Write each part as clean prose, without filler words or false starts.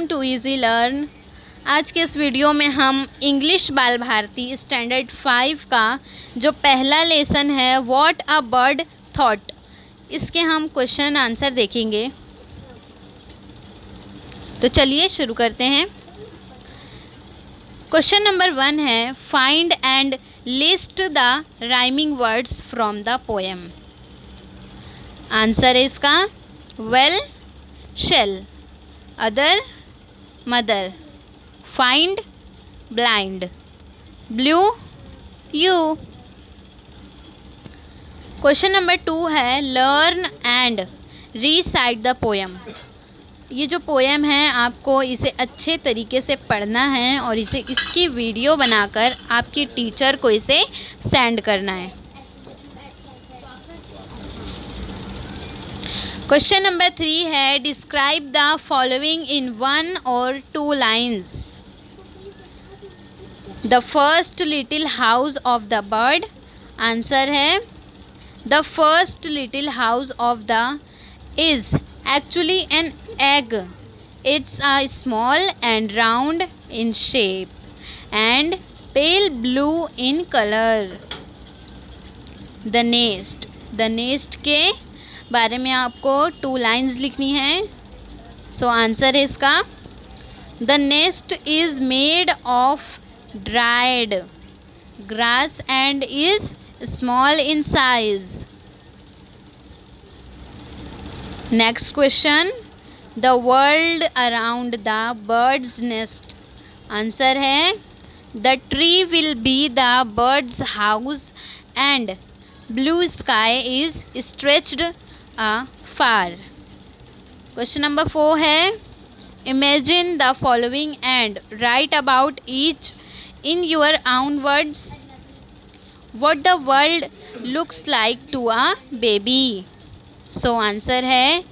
Welcome to easy learn. आज के इस वीडियो में हम इंग्लिश बाल भारती स्टैंडर्ड 5 का जो पहला लेसन है व्हाट अ बर्ड थॉट, इसके हम क्वेश्चन आंसर देखेंगे। तो चलिए शुरू करते हैं। क्वेश्चन नंबर 1 है find and list the rhyming words from the poem. Answer है इसका well, shell, other, mother, find, blind, blue, you. Question number 2 है learn and recite the poem. ये जो पोएम है आपको इसे अच्छे तरीके से पढ़ना है और इसकी वीडियो बनाकर आपकी टीचर को इसे सेंड करना है। क्वेश्चन नंबर 3 है describe the following in 1 or 2 lines। The first little house of the bird. Answer है the first little house of the is actually an egg. It's a small and round in shape and pale blue in color. The nest. The nest के बारे में आपको 2 lines लिखनी है। So answer है इसका The nest is made of dried grass and is small in size. Next question. The world around the bird's nest. Answer है The tree will be the bird's house and blue sky is stretched afar. Question number 4 है Imagine the following and write about each in your own words. What the world looks like to a baby. So answer है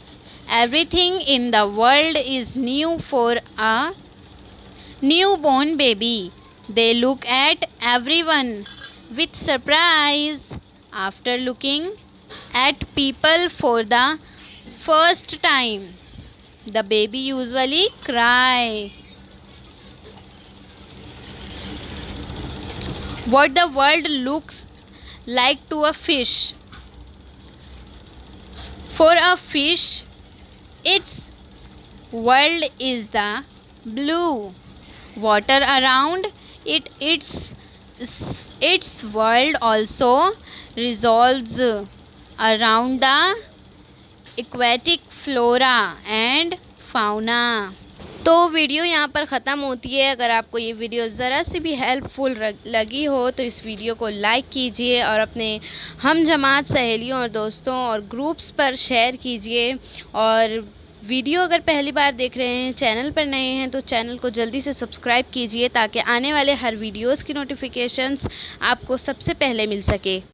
Everything in the world is new for a newborn baby. They look at everyone with surprise. After looking at people for the first time, the baby usually cry. What the world looks like to a fish. For a fish, its world is the blue water around it. Its world also revolves around the aquatic flora and fauna. तो video यहाँ पर ख़त्म होती है। अगर आपको ये video ज़रा सी भी हेल्पफुल लगी हो तो इस वीडियो को लाइक कीजिए और अपने हम जमात सहेलियों और दोस्तों और ग्रुप्स पर शेयर कीजिए। और वीडियो अगर पहली बार देख रहे हैं, चैनल पर नए हैं, तो चैनल को जल्दी से सब्सक्राइब कीजिए ताकि आने वाले हर वीडियोज़ की नोटिफिकेशंस आपको सबसे पहले मिल सके।